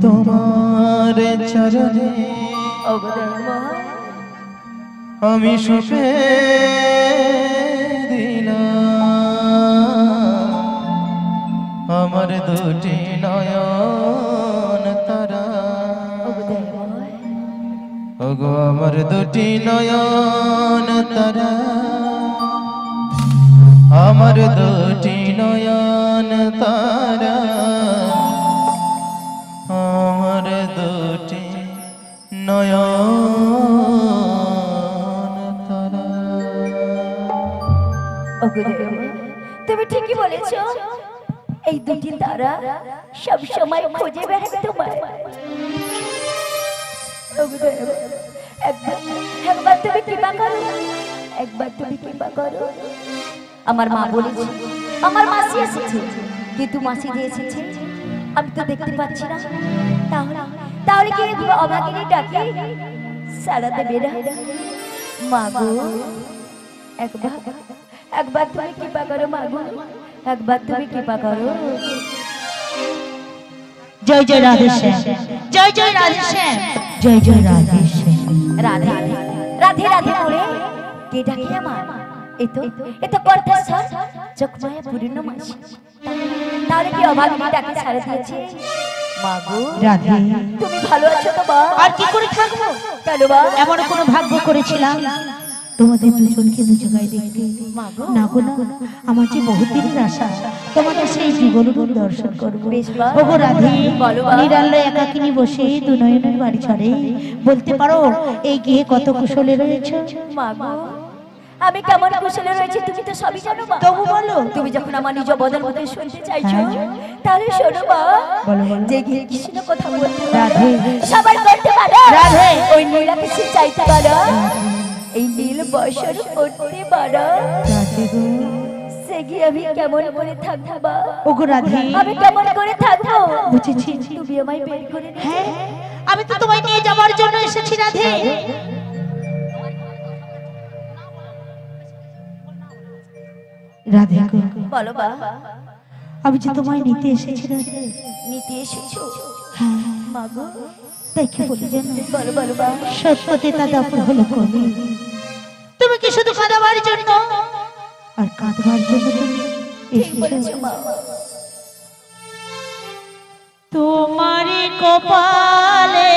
তোমার চরণে আমি সুখে দিলাম আমার দুটি নয়ন তারা ওগো আমার দুটি নয়ন তারা আমার দুটি নয়ন তারা আমার দুটি নয়ন তারা। তুমি ঠিকই বলেছো, এই দুটি তারা সব সময় খুঁজে বেড়ায় তোমায়। একবার তুমি কৃপা করো, একবার তুমি কৃপা করো। আমার মা বলেছে, আমার মাসি এসেছে, কিন্তু মাসি যে এসেছে আমি তো দেখতে পাচ্ছি না। তাহলে তাহলে কি অভাগিনী ডাকে সারা দেবে না? মা গো, একবার তুমি কৃপা করো মা গো, একবার তুমি কৃপা করো। জয় জয় রাধে শ্যাম, জয় জয় রাধে শ্যাম, জয় জয় রাধে শ্যাম। রাধে রাধে রাধে বলে কে ডাকে আমার? এতো কণ্ঠস্বর চোখমায়া পূর্ণ মাসি। তাহলে কি অভাগিনী ডাকে সারা দিয়েছে? মা গো রাধে, তুমি ভালো আছো তো মা? আর কি করে থাকবো? কেন মা? এমন কোন ভাগ্য করেছিলাম তোমাদের দুজনকে দু জায়গায় দেখতে? না গো না, আমার যে বহুদিনের আশা তোমাদের সেই যুগলরূপ দর্শন করবো। ওগো রাধে, নিরাল্য একাকিনী বসে দু নয়নের বাড়ি ছাড়ে বলতে পারো এই গৃহে কত কুশলে রয়েছে? মা গো, আমি কেমন কুশলে রয়েছে তুমি তো সবই জানো মা। তবু বলো, তুমি যখন আমার নিজ বদন মধ্যে শুনতে চাইছো তাহলে শোনো মা। যে গিয়ে কৃষ্ণ কথা বলতে রাধে সবার করতে পারো, রাধে ওই নীলা কিছু চাইতে পারো, এই নীল বয়সের করতে পারো, সে গিয়ে আমি কেমন করে থাকবো মা? ওগো রাধে, আমি কেমন করে থাকবো? বুঝেছি, তুমি আমায় বের করে নিয়ে হ্যাঁ আমি তো তোমায় নিয়ে যাওয়ার জন্য এসেছি রাধে। রাধে বলো বা, আমি যে তোমায় নিতে এসেছি রাধে। নিতে এসেছো? হ্যাঁ মা গো, তাই কি বলি জানো? বলো বলো বা। সত্যতে তা দাপর হলো কবি, তুমি কি শুধু কাঁদাবার জন্য আর কাঁদবার জন্য তুমি এসেছো? তোমারই কপালে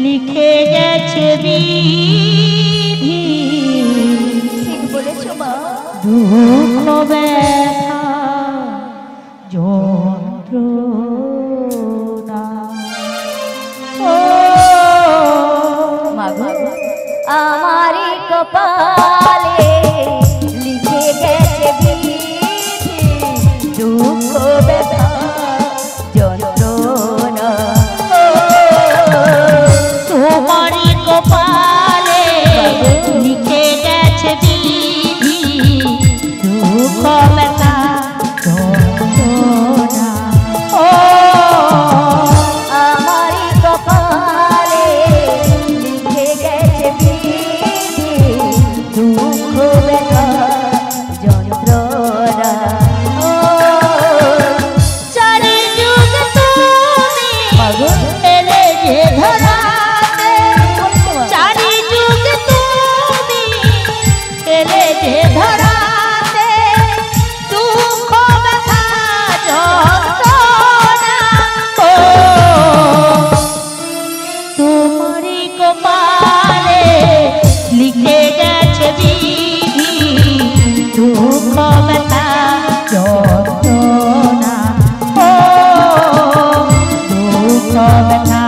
লিখে গেছে বিধি, ঠিক বলেছো মা। দুঃখ ব্যথা যন্ত্রণা। ও মা গো, আমারই কপালে লিখে গেছে বিধি, দুঃখ ব্যথা যন্ত্রণা। তোমারই কপালে লিখে গেছে বিধি, দুঃখ ব্যথা যন্ত্রণা। ও আমারই কপালে লিখে গেছে বিধি, দুঃখ ব্যথা যন্ত্রণা। চারি যুগ তুমি এলে যে ধরাতে, চারি যুগ তুমি এলে যে ধরাতে, দুঃখ ব্যথা যন্ত্রণা। ও তোমারই কপালে লিখে গেছে বিধি, দুঃখ ব্যথা যন্ত্রণা। ও দুঃখ ব্যথা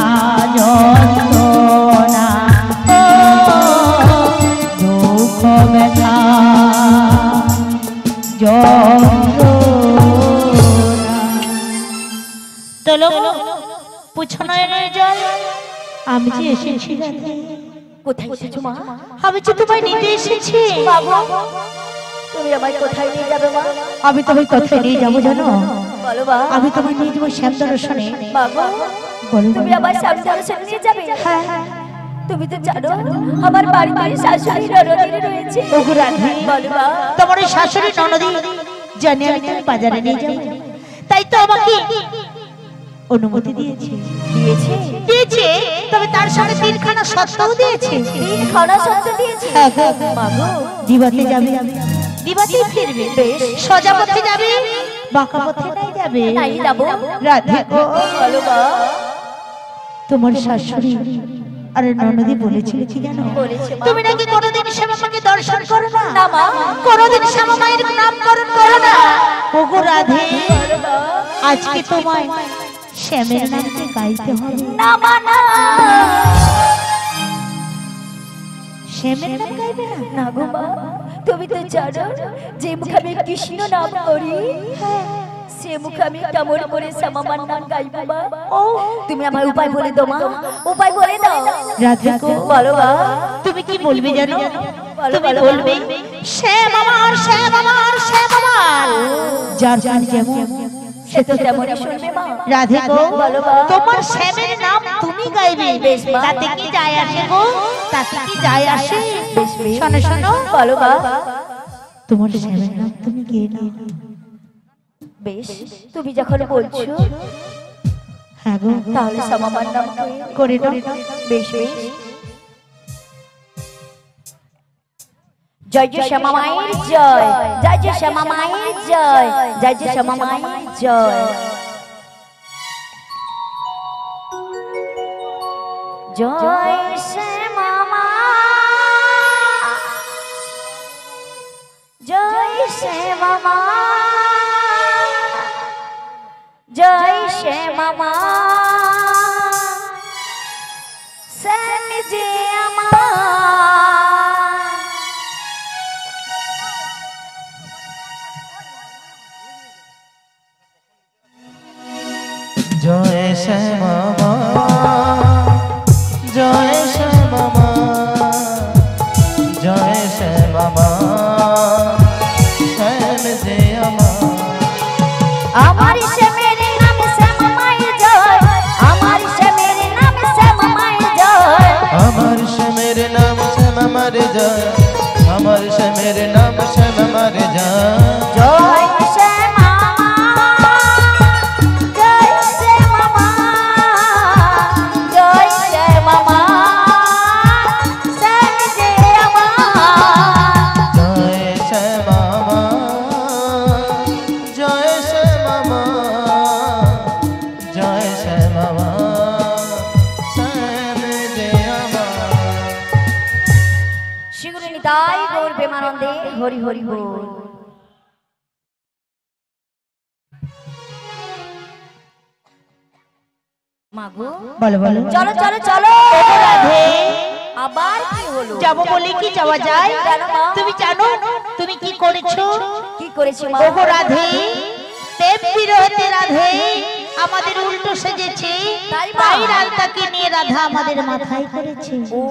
যন্ত্রণা। ও দুঃখ ব্যথা যন্ত্রণা। চলো পুছো নয়নের জল, আমি যে এসেছি রাধে। কোথায় এসেছো মা? আমি যে তোমায় নিতে এসেছি। বাবু, তুমি আমায় কোথায় নিয়ে যাবে মা? আমি তোমায় কোথায় নিয়ে যাবো জানো? বলো মা। আমি তোমায় নিয়ে যাবো শ্যাম দর্শনে। বাবু, বলো তুমি আমায় শ্যাম দর্শনে নিয়ে যাবে? হ্যাঁ। তুমি তো জানো আমার বাড়িতে শাশুড়ি ননদি রয়েছে। ওগো রাধে, বলো মা। তোমার ওই শাশুড়ি ননদি জানে আমি তোমায় বাজারে নিয়ে যাবো, তাই তো আমাকে অনুমতি দিয়েছে। দিয়েছে দিয়েছে, তবে তার সঙ্গে তিনখানা শর্তও দিয়েছে। তিনখানা শর্ত দিয়েছে? হ্যাঁ গো। মাগো, দিবাতে যাবে, দিবাতেই ফিরবে। বেশ। সোজা পথে যাবে, বাঁকা পথে নাই যাবে। নাই যাবো। রাধে গো, বলো মা। তোমার শাশুড়ি আরে ননদি বলেছিল কি জানো? বলেছে মা। তুমি নাকি কোনোদিন শ্যামা মাকে দর্শন করো না। না মা। কোনোদিন শ্যামা মায়ের নামকরণ করো না। ওগো রাধে, বলো মা। আজকে তোমায় শ্যামের নামকে গাইতে হবে। না মা না। শ্যামের নাম গাইবে না? না গো মা, তুমি তো জানো যে মুখে আমি কৃষ্ণ নাম করি, সে মুখে আমি কেমন করে শ্যামামার নাম গাইবো মা? ও, তুমি আমার উপায় বলে দাও মা, উপায় বলে দাও। রাধে গো, বলো মা। তুমি কি বলবে জানো? বলো, তুমি বলো, বলবে শ্যাম আমার, শ্যাম আমার, শ্যাম আমার। যার গান যেমন সে তো তেমনই শুনবে মা। রাধে গো, বলো মা। তোমার শ্যামের নাম তুমি গাইবে। বেশ মা। তাতে কি যায় আসে গো? তাতে কি যায় আসে? বেশ বেশ। শোনো শোনো, বলো মা। তোমার শ্যামের নাম তুমি গেয়ে নাও। বেশ, তুমি যখন বলছো হ্যাঁ গো, তাহলে শ্যামামার নাম করে নাও। বেশ বেশ। জয় জয় শ্যামা মায়ের জয়, জয় জয় শ্যামা মায়ের জয়, জয় জয় শ্যামা মায়ের জয়। জয় শ্যামা মা, জয় শ্যামা মা, জয় শ্যামা মা, শ্যাম যে আমার। জয় শ্যামা মা, জয় শ্যামা মা, জয় শ্যামা মা, শ্যাম যে আমার। আমার শ্যামের নাম শ্যামা মায়ের জয়, আমার শ্যামের নাম শ্যামা মায়ের জয়। আমার শ্যামের নাম শ্যামা মার জয়, আমার শ্যামের নাম শ্যামা মার জয়। জয় শ্যামা মা, জয় শ্যামা মা, জয় শ্যামা মা, শ্যাম যে আমার। জয় শ্যামা মা, জয় শ্যামা মা, জয় শ্যামা মা, শ্যাম যে আমার। শীঘ্রই নিতাই গৌর প্রেমানন্দে হরি হরি বল। মাগো, বলো বলো। চলো চলো চলো। রাধে, আবার কি হলো? যাবো বলে কি যাওয়া যায়? জানো মা? তুমি জানো তুমি কি করেছো? কি করেছি মা? ওগো রাধে, প্রেম বিরহতে রাধে আমাদের উল্টো সেজেছে। তাই মা? তাই রাধটাকে নিয়ে রাধা আমাদের মাথায় করেছে। ও,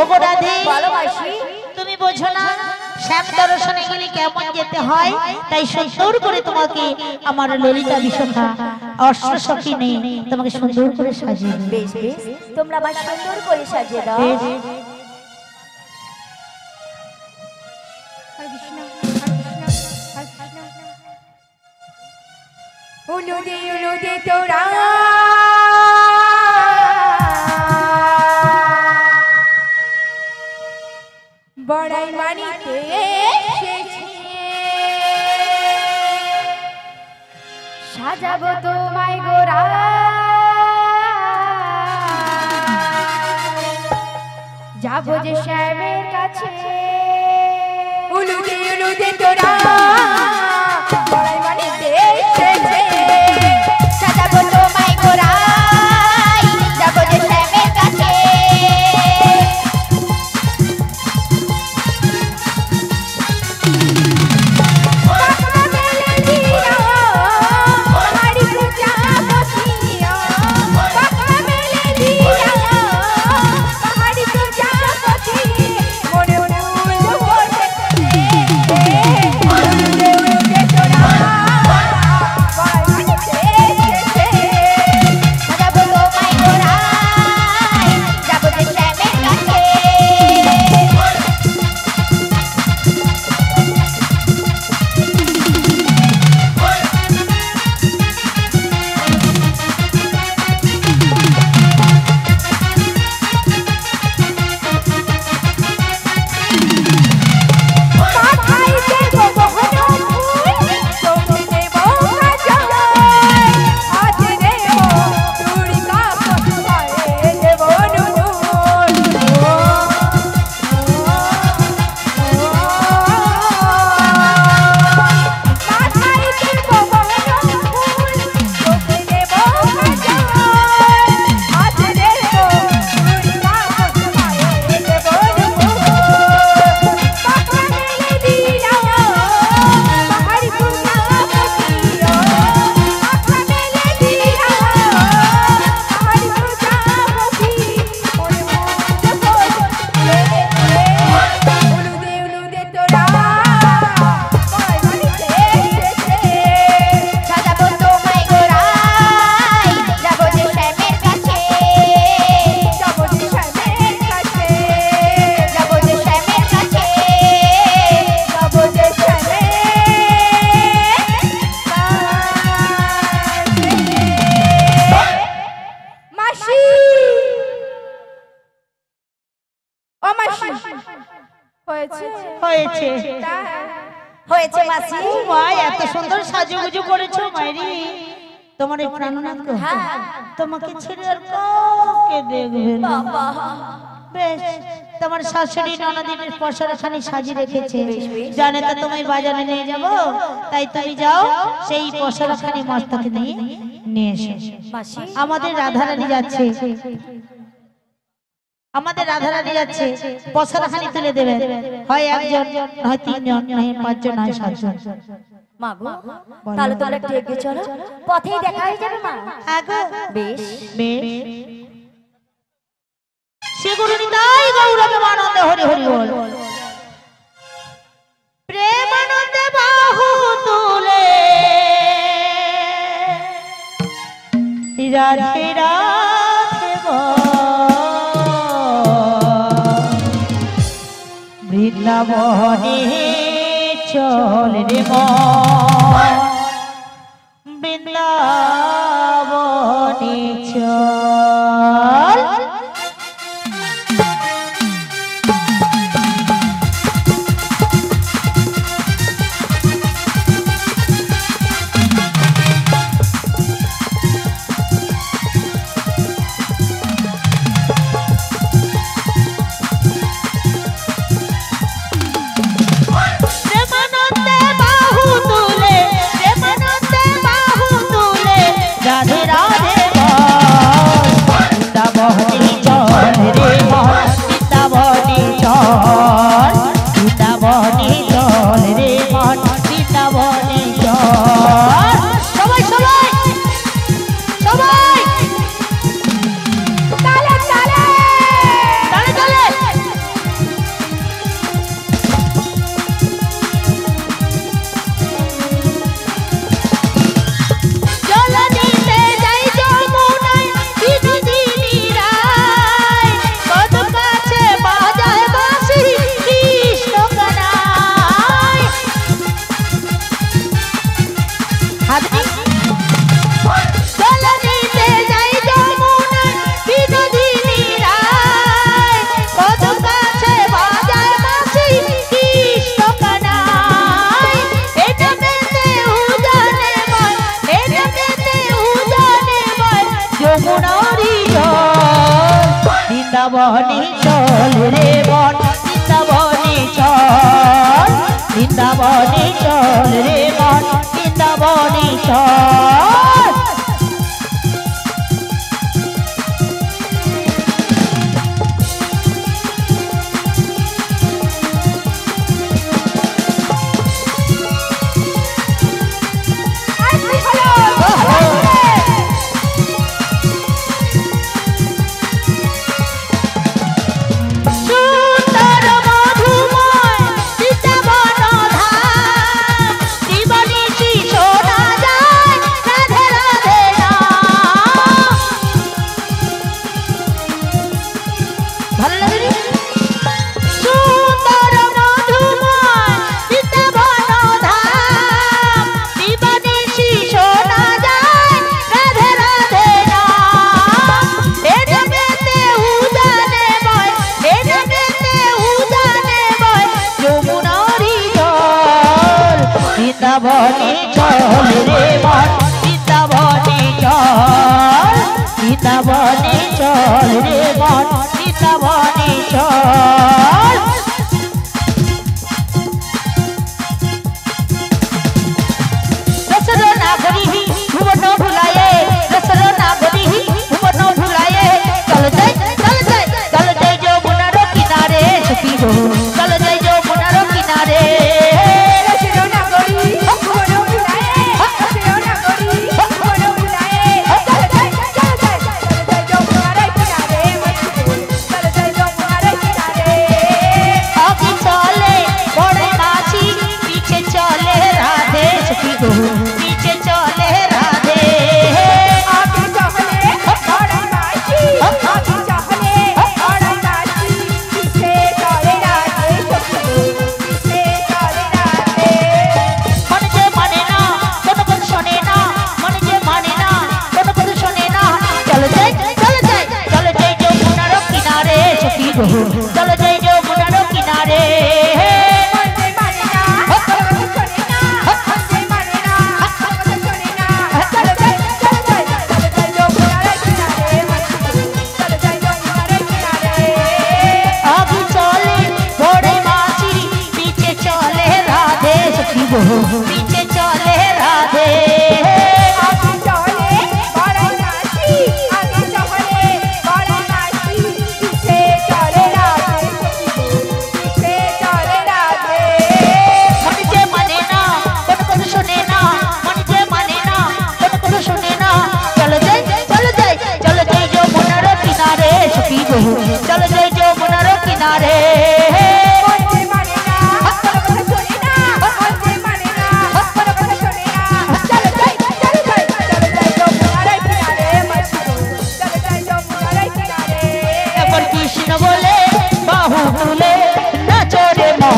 ওগো রাধে, ভালোবাসি। তুমি বোঝো না শ্যাম দর্শনে গেলে কেমন যেতে হয়? তাই সুন্দর করে তোমাকে আমার ললিতা বিশাখা অষ্টসখী নেই তোমাকে সুন্দর করে সাজিয়ে দেবে। বেশ বেশ, তোমরা আবার সুন্দর করে সাজিয়ে দাও। বেশ। উলুদে উলুদে তোরা বড়াই মানিতে এসেছি, সাজাবো তোমায় গোরা, যাবো যে শ্যামের কাছে। উলুদে উলুদে তোরা বড়াই মানিতে এসেছে, সাজাবো তোমায় গোরা, যাবো যে শ্যামের কাছে। মনে মনে হয়েছে হয়েছে হয়েছে মাসি। ও মা, এত সুন্দর সাজুগুজু করেছো মাইরি। তোমার এই প্রাণনাথ গো, তোমাকে ছেড়ে আর কাউকে দেখবে না। বেশ, তোমার শাশুড়ি ননদিনের পসরাখানি সাজিয়ে রেখেছে, জানে তো তোমায় বাজারে নিয়ে যাব, তাই তুমি যাও সেই পসরাখানি মস্তকে নিয়ে এসো। আমাদের রাধারানী যাচ্ছে, আমাদের রাধারানী যাচ্ছে, পসরাখানি তুলে দেবে, হয় একজন, হয় তিনজন, নয় পাঁচজন, নয় সাতজন। মা গো, তাহলে তোমরা একটু এগিয়ে চলো, পথেই দেখা হয়ে যাবে মা। হ্যাঁ গো, বেশ বেশ। শ্রী গুরু নিতাই গৌরবে আনন্দে হরি হরি বল। প্রেমানন্দে বাহু তুলে রাধে রাধে বৃন্দাবনে চল রে মন, বৃন্দাবনে চল। বৃন্দাবনে চল রে মন, বৃন্দাবনে চল, বৃন্দাবনে চল রে মন, বৃন্দাবনে চল। জীবনী শোনা যায়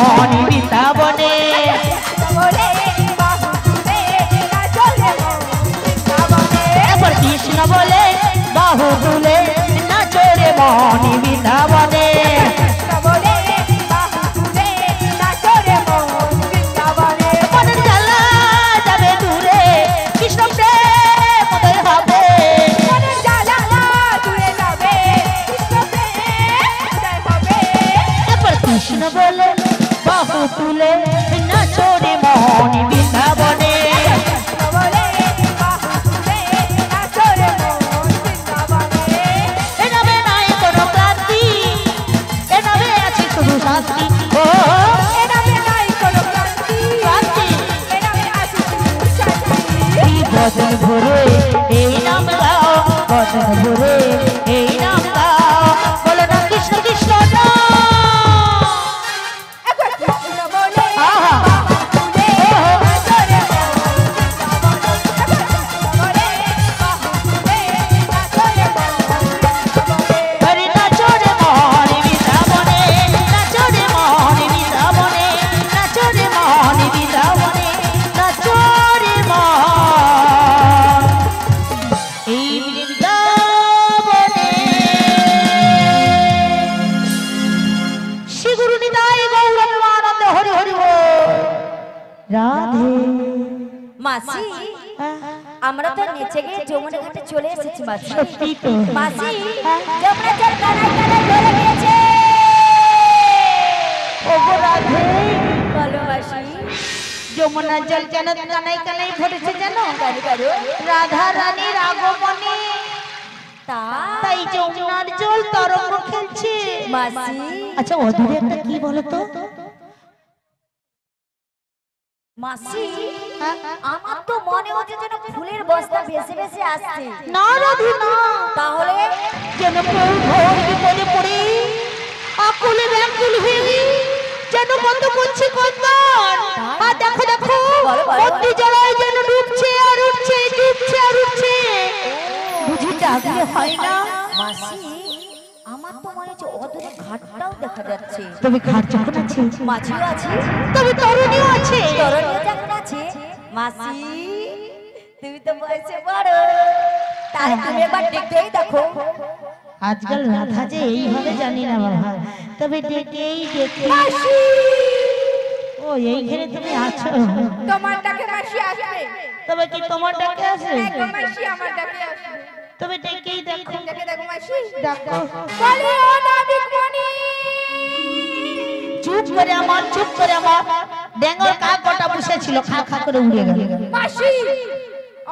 মন বৃন্দাবনে এবার কৃষ্ণ বলে বাহু তুলে নাচো রে মন বৃন্দাবনে মনের জ্বালা যাবে দূরে কৃষ্ণ প্রেম উদয় হবে এবার কৃষ্ণ বলে বাহু তুলে নাচো রে মন বৃন্দাবনে এনাবে নাই কোনো ক্রান্তি এনাবে আছে শুধু শাস্তি ও এই বদন ভরে এই নাম গাও বদন ভরে এই নাম গাও বলো না কৃষ্ণ কৃষ্ণ না আহা হরে নাচো রে মন বৃন্দাবনে নাচো রে মন বৃন্দাবনে নাচো রে মন বৃন্দাবনে নাচো রে মন এই বৃন্দাবনে শ্রী গুরু নিতাই গৌরাঙ্গানন্দ হরি হরি বল রাধে মাসি আমরা তো নেচে গিয়ে যমুনা ঘাটে চলে এসেছি মাসি সত্যি তো মাসি যমুনা জল কানায় কানায় ভরে গিয়েছে ওগো রাধে বলো মাসি যমুনা জল যেন কানাই কানাই ভরেছে জানো কারু কারু রাধা রানীর আগমনে তাই যমুনার জল তরঙ্গ খেলছে মাসি আচ্ছা অধুরে একটা কি বলতো মাসি আমার তো মনে হচ্ছে যেন ফুলের বস্তা ভেসে ভেসে আসছে না রাধে না তাহলে যেন কেউ ঘোর বিপদে পড়ে আকুলে ব্যাকুল হয়ে যেন বন্ধ করছে কদমান আর দেখো দেখো বলো, বলো। অগ্নি জ্বালায় যেন ডুবছে আর উঠছে ডুবছে আর উঠছে বুঝি ডাকলে হয় না মাসি আমার তো মনে হচ্ছে অদূরে ঘাটটাও দেখা যাচ্ছে তবে ঘাট যখন আছে মাঝিও আছে তবে তরুণীও আছে তরুণীও যখন আছে মাসি তুমি তো বয়সে বড় তাহলে তুমি একবার দেখতেই দেখো আজকাল রাধা যে এইভাবে জানি না বাবা তবে ডেকেই ডেকে ও এইখানে তুমি আছো তোমার ডাকে মাসি আসবে তবে কি তোমার ডাকে আছে একদম মাসি আমার ডাকে আসবে তবে ডেকেই দেখো ডাকে দেখো মাসি দেখো বলি ও নাবিক মনি চুপ করে আমার ডেঙ্গর কাক কটা বসেছিল খা খা করে উড়ে গেল মাসি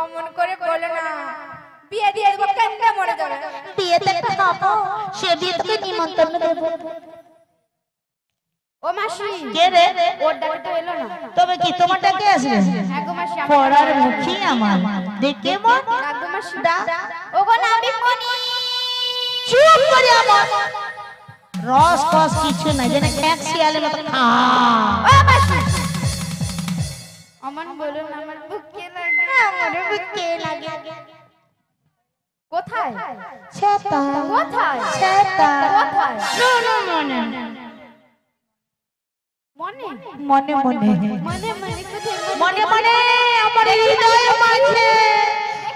অমন করে বলো না বিয়ে দিয়ে দেবো কেন মরে যাবে বিয়েতে খাবো সে বিয়ে তোকে নিমন্ত্রণ দেবো ও মাসি কে রে ওর ডাকে তো এলো না তবে কি তোমার ডাকে আসবে হ্যাঁ গো মাসি পড়ার মুখী আমার দেখে মন ডাকবো মাসি ডাক। ও গো নাবিক মনি চুপ করে আমার রস কস কিছু নাই যেন এক শিয়ালে মতো খা ও মাসি অমন বলো না আমার বুকে লাগে আমার বুকে লাগে কোথায় ছেতা কোথায় ছেতা কোথায় নো নো নো নো মনে মনে মনে মনে মনে কোথায় মনে মনে আমার হৃদয় মাঝে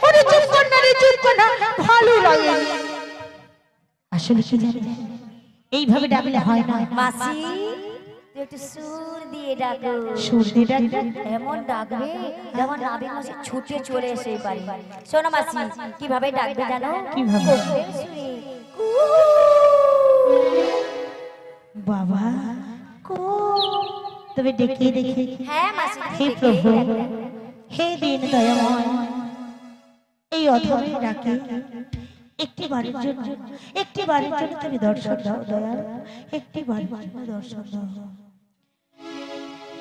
ওরে চুপ কর না রে চুপ কর না ভালো লাগে আসলে কি জানি এইভাবে ডাকলে হয় না মাসি তুই একটু সুর দিয়ে ডাকো সুর দিয়ে ডাকবে এমন ডাকবে যেমন নাবিক মাসি ছুটে চলে এসে পারি শোনো মাসি কিভাবে ডাকবে জানো কিভাবে? কোকিলের সুরে। বাবা কো তবে দেখে দেখে হ্যাঁ মাসি হে প্রভু হে দিন দয়াময় এই অধমে ডাকে একটি বাড়ির জন্য তুমি দর্শন দাও দয়াল একটি বাড়ির জন্য দর্শন দাও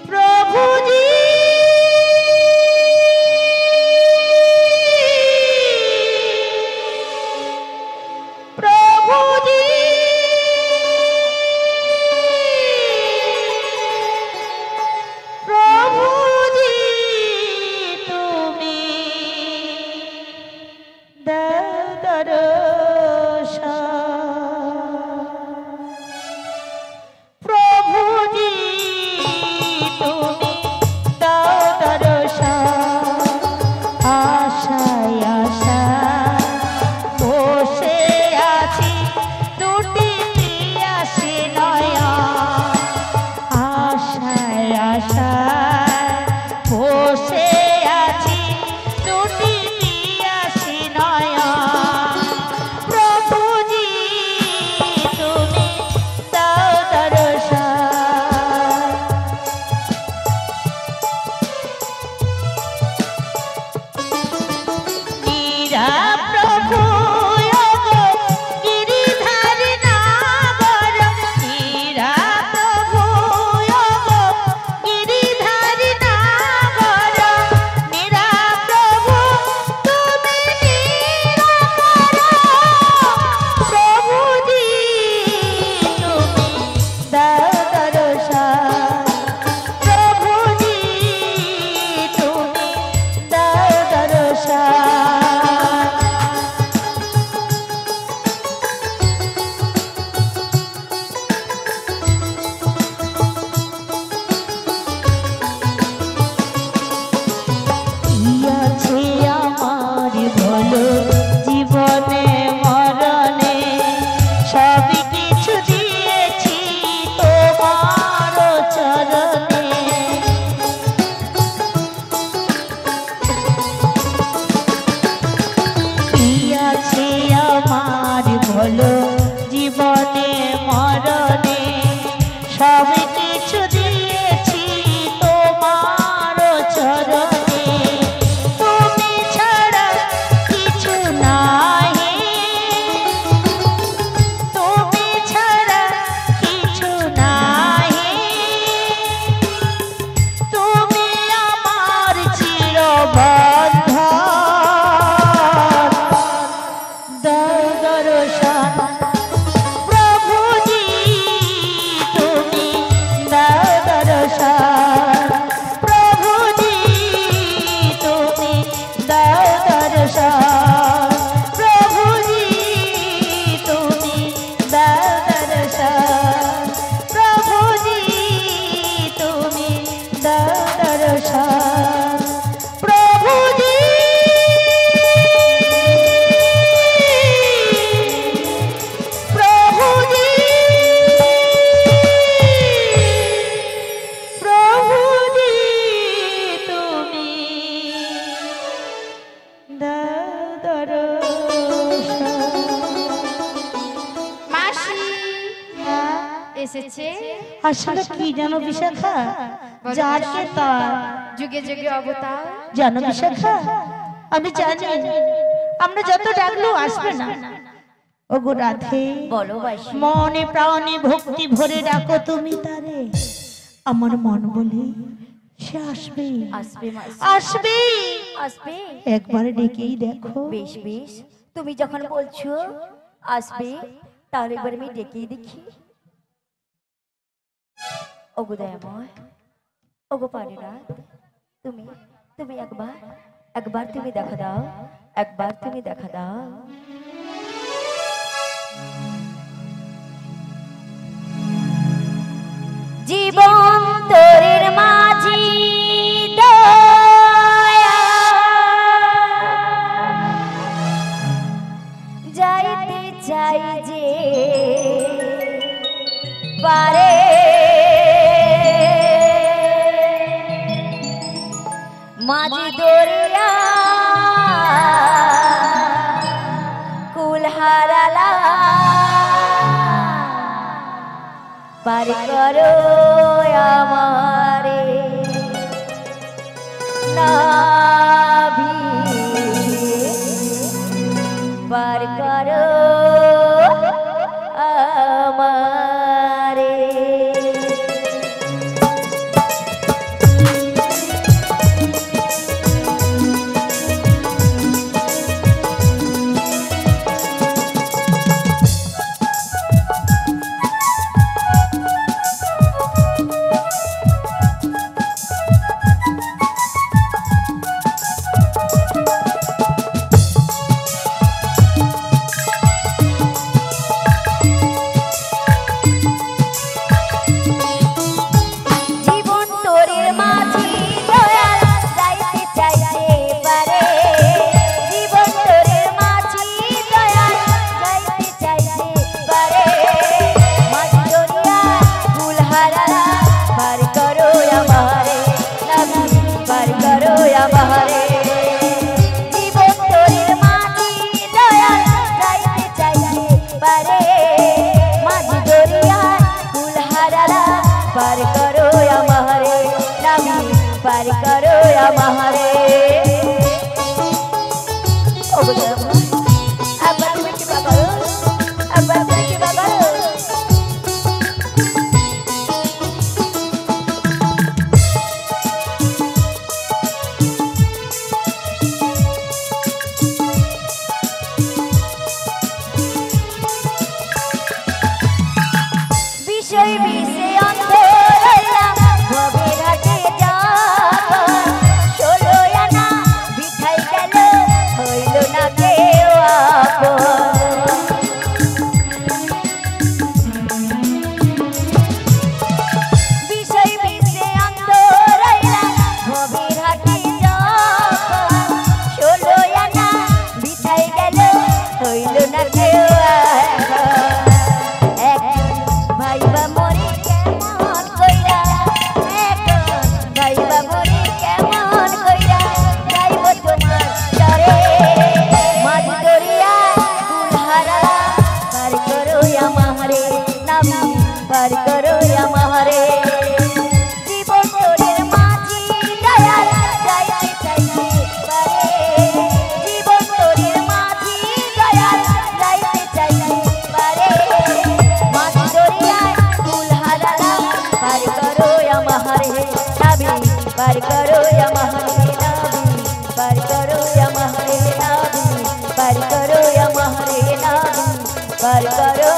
প্রভুজি প্রভুজি প্রভুজি তুমি দর্শন প্রভুজি মীরা প্রভু ওগো গিরিধারী নাগর, মীরা প্রভু ওগো গিরিধারী নাগর, মীরা প্রভু তুমি নিরাকার, প্রভুজি তুমি দাও দর্শন, প্রভুজি তুমি দাও দর্শন। কি আছে আমার বলো জীবনে মরণে, সবই কিছু দিয়েছি তোমার চরণে। কি আছে আমার বলো জীবনে মরণে, সবই কিছু দিয়েছি তোমার চরণে। তুমি ছাড়া কিছু নাই, তুমি ছাড়া কিছু নাই, তুমি আমার চিরবন্ধন, দাও দর্শন, প্রভুজি তুমি দাও দর্শন, প্রভুজি তুমি দাও দর্শন, প্রভুজি তুমি দাও দর্শন, প্রভুজি তুমি দাও দর্শন, প্রভুজি প্রভুজি প্রভুজি তুমি দাও দর্শন। মাসি এসেছে। আসলে কি জানো বিশাখা, যাকে তার যুগে যুগে অবতার। জানো বিশাখা, আমি জানি আমরা যত ডাকলেও আসবে না। ওগো রাধে, বলো বাসি। মনে প্রাণে ভক্তি ভরে ডাকো তুমি তারে, আমার মন বলে সে আসবে, আসবে মাসি, আসবে। আসবে। একবার ডেকেই দেখো। বেশ বেশ, তুমি যখন বলছো আসবে, তাহলে একবার আমি ডেকেই দেখি। ওগো দয়াময়, ওগো পারেরা, তুমি তুমি একবার একবার তুমি দেখা দাও, একবার তুমি দেখা দাও। জীবন তোরের মাঝি দয়া, যাইতে চাই যে পারে, মাঝি দরিয়া কুল হারালা, পার করো আমারে নাভি, পার করো আমারে। पार करो या महरे नाभी पार करो या महरे नाभी पार करो या महरे नाभी पार करो